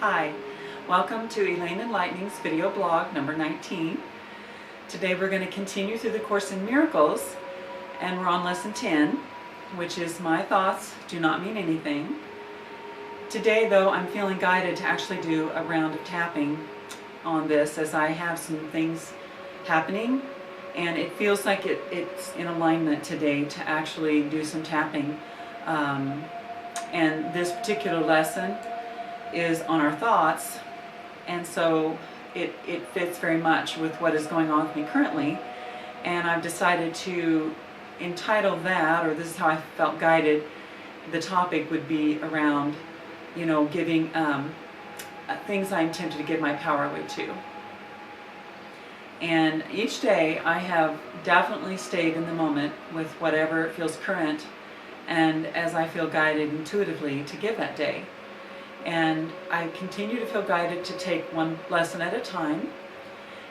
Hi, welcome to Elaine Enlightenings's video blog number 19. Today we're going to continue through the Course in Miracles, and we're on lesson 10, which is my thoughts do not mean anything. Today though, I'm feeling guided to actually do a round of tapping on this, as I have some things happening and it feels like it's in alignment today to actually do some tapping. And this particular lesson is on our thoughts, and so it fits very much with what is going on with me currently, and I've decided to entitle that, or this is how I felt guided, the topic would be around, giving things I'm tempted to give my power away to. And each day I have definitely stayed in the moment with whatever feels current, and as I feel guided intuitively to give that day. And I continue to feel guided to take one lesson at a time.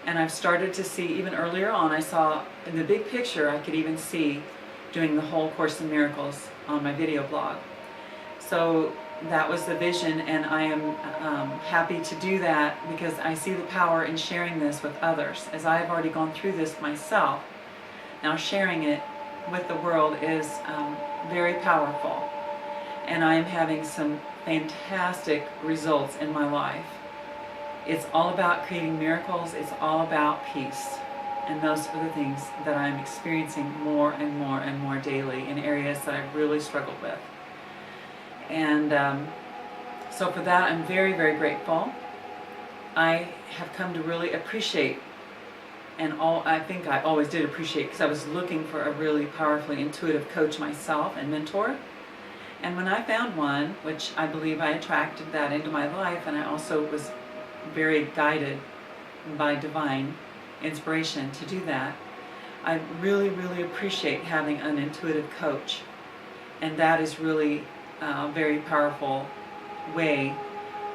And I've started to see, even earlier on, I saw in the big picture, I could even see doing the whole Course in Miracles on my video blog. So that was the vision, and I am happy to do that because I see the power in sharing this with others. As I've already gone through this myself, now sharing it with the world is very powerful. And I am having some fantastic results in my life. It's all about creating miracles. It's all about peace. And those are the things that I'm experiencing more and more and more daily in areas that I've really struggled with. And so for that, I'm very, very grateful. I have come to really appreciate, and I think I always did appreciate, because I was looking for a really powerfully intuitive coach myself and mentor. And when I found one, which I believe I attracted that into my life, and I also was very guided by divine inspiration to do that, I really, really appreciate having an intuitive coach. And that is really a very powerful way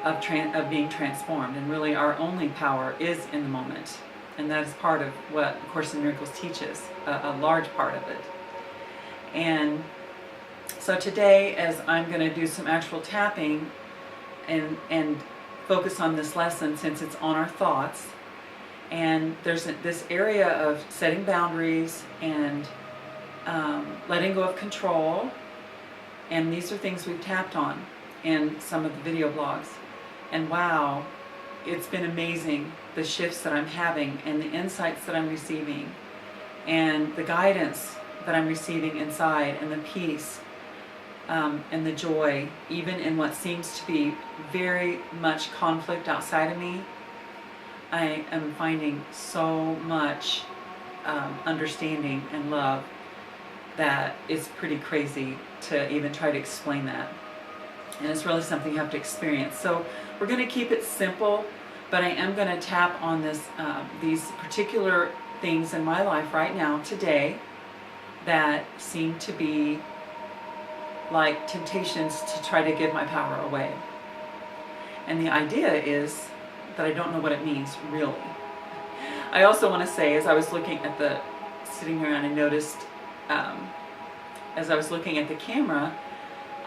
of being transformed. And really our only power is in the moment. And that is part of what Course in Miracles teaches, a large part of it. And so today, as I'm going to do some actual tapping and focus on this lesson, since it's on our thoughts, and there's this area of setting boundaries and letting go of control, and these are things we've tapped on in some of the video blogs. And wow, it's been amazing, the shifts that I'm having and the insights that I'm receiving and the guidance that I'm receiving inside, and the peace and the joy, even in what seems to be very much conflict outside of me. I am finding so much understanding and love that it's pretty crazy to even try to explain that. And it's really something you have to experience. So we're going to keep it simple, but I am going to tap on these particular things in my life right now, today, that seem to be like temptations to try to give my power away. And the idea is that I don't know what it means, really. I also want to say, as I was looking at sitting here, and I noticed, as I was looking at the camera,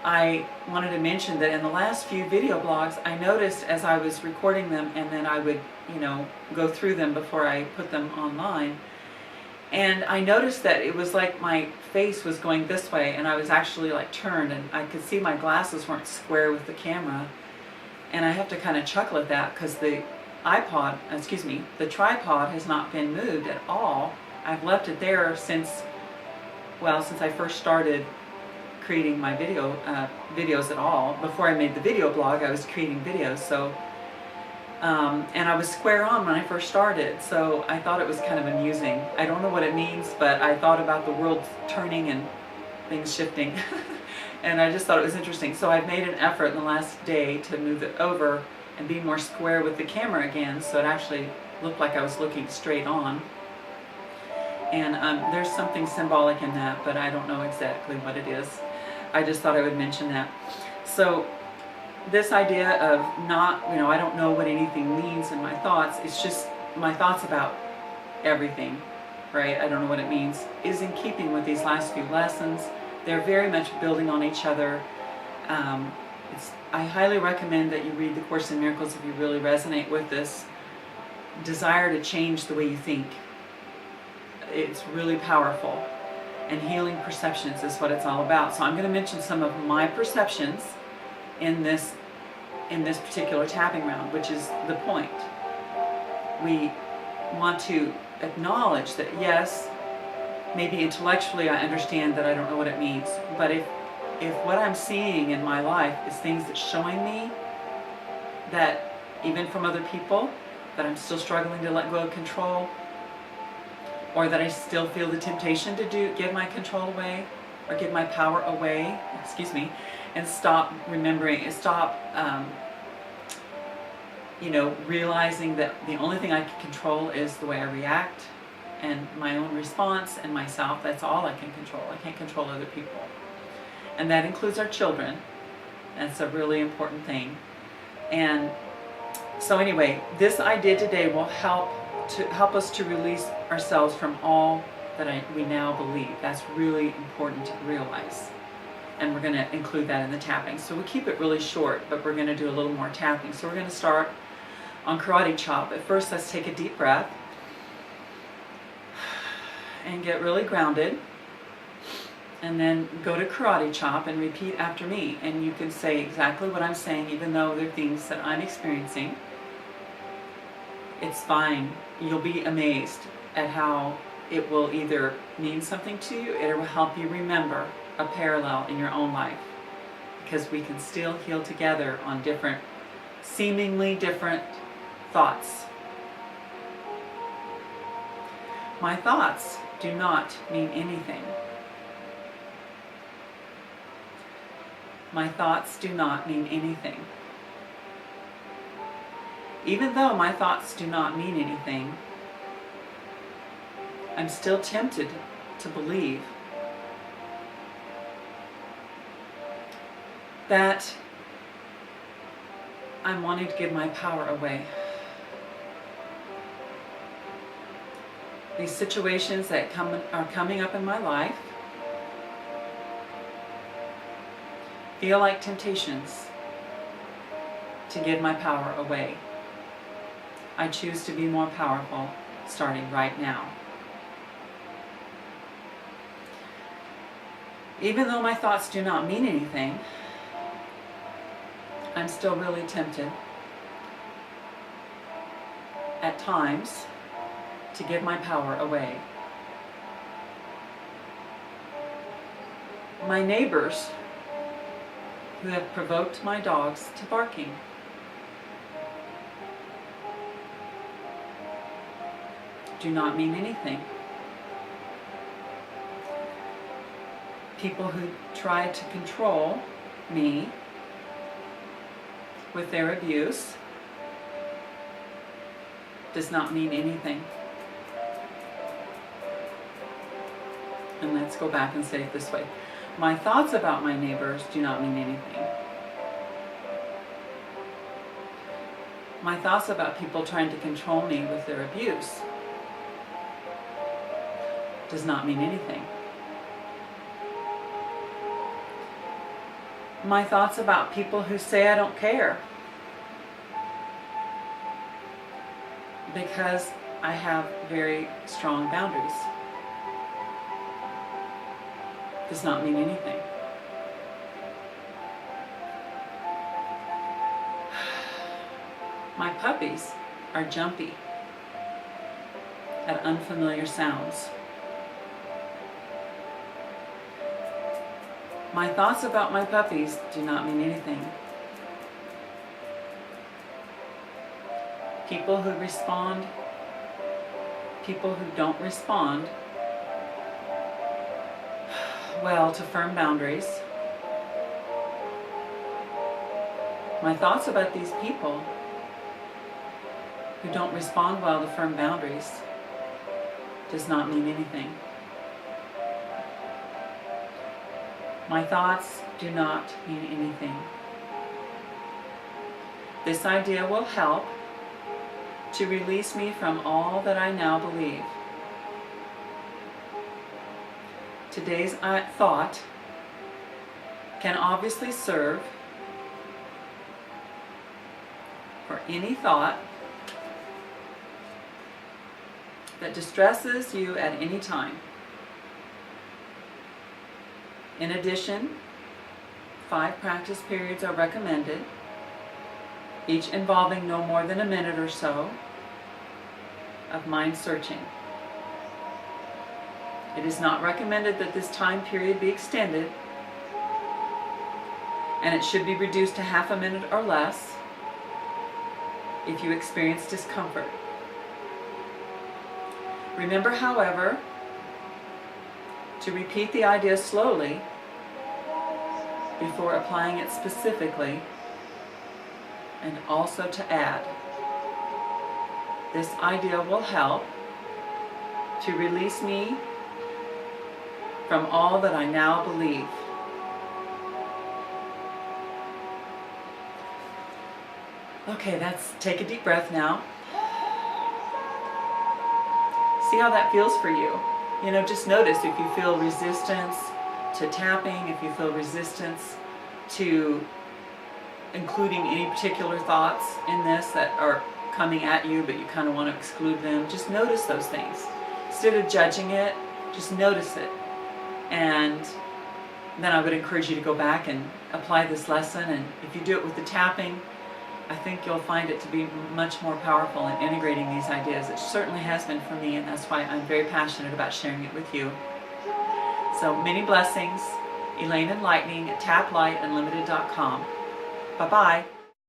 I wanted to mention that in the last few video blogs, I noticed as I was recording them, and then I would, go through them before I put them online, and I noticed that it was like my face was going this way, and I was actually like turned, and I could see my glasses weren't square with the camera. And I have to kind of chuckle at that, because the tripod has not been moved at all. I've left it there since I first started creating my videos at all. Before I made the video blog, I was creating videos, so and I was square on when I first started, so I thought it was kind of amusing. I don't know what it means, but I thought about the world turning and things shifting and I just thought it was interesting. So I've made an effort in the last day to move it over and be more square with the camera again, so it actually looked like I was looking straight on. And there's something symbolic in that, but I don't know exactly what it is. I just thought I would mention that. So this idea of I don't know what anything means in my thoughts, it's just my thoughts about everything, right? I don't know what it means, is in keeping with these last few lessons. They're very much building on each other. I highly recommend that you read the Course in Miracles if you really resonate with this desire to change the way you think. It's really powerful. And healing perceptions is what it's all about. So I'm going to mention some of my perceptions in this particular tapping round, which is the point. We want to acknowledge that, yes, maybe intellectually I understand that I don't know what it means, but if what I'm seeing in my life is things that's showing me that, even from other people, that I'm still struggling to let go of control, or that I still feel the temptation to give my control away or give my power away, and stop remembering, realizing that the only thing I can control is the way I react and my own response and myself. That's all I can control. I can't control other people. And that includes our children. That's a really important thing. And so anyway, this idea today will help us to release ourselves from all that we now believe. That's really important to realize. And we're going to include that in the tapping. So we keep it really short, but we're going to do a little more tapping. So we're going to start on karate chop. At first, let's take a deep breath and get really grounded. And then go to karate chop and repeat after me. And you can say exactly what I'm saying, even though they're things that I'm experiencing. It's fine. You'll be amazed at how it will either mean something to you, or it will help you remember a parallel in your own life. Because we can still heal together on seemingly different thoughts. My thoughts do not mean anything. My thoughts do not mean anything. Even though my thoughts do not mean anything, I'm still tempted to believe that I'm wanting to give my power away. These situations that are coming up in my life feel like temptations to give my power away. I choose to be more powerful starting right now. Even though my thoughts do not mean anything, I'm still really tempted at times to give my power away. My neighbors who have provoked my dogs to barking. Do not mean anything. People who try to control me with their abuse does not mean anything. And let's go back and say it this way. My thoughts about my neighbors do not mean anything. My thoughts about people trying to control me with their abuse does not mean anything. My thoughts about people who say I don't care because I have very strong boundaries does not mean anything. My puppies are jumpy at unfamiliar sounds. My thoughts about my puppies do not mean anything. People who don't respond well to firm boundaries. My thoughts about these people who don't respond well to firm boundaries does not mean anything. My thoughts do not mean anything. This idea will help to release me from all that I now believe. Today's thought can obviously serve for any thought that distresses you at any time. In addition, 5 practice periods are recommended, each involving no more than a minute or so of mind searching. It is not recommended that this time period be extended, and it should be reduced to half a minute or less if you experience discomfort. Remember, however, to repeat the idea slowly before applying it specifically, and also to add, this idea will help to release me from all that I now believe. Okay, take a deep breath now. See how that feels for you. You know, just notice if you feel resistance to tapping, if you feel resistance to including any particular thoughts in this that are coming at you, but you kind of want to exclude them. Just notice those things. Instead of judging it, just notice it. And then I would encourage you to go back and apply this lesson. And if you do it with the tapping, I think you'll find it to be much more powerful in integrating these ideas. It certainly has been for me, and that's why I'm very passionate about sharing it with you. So many blessings. Elaine Enlightening at taplightUnlimited.com. Bye-bye.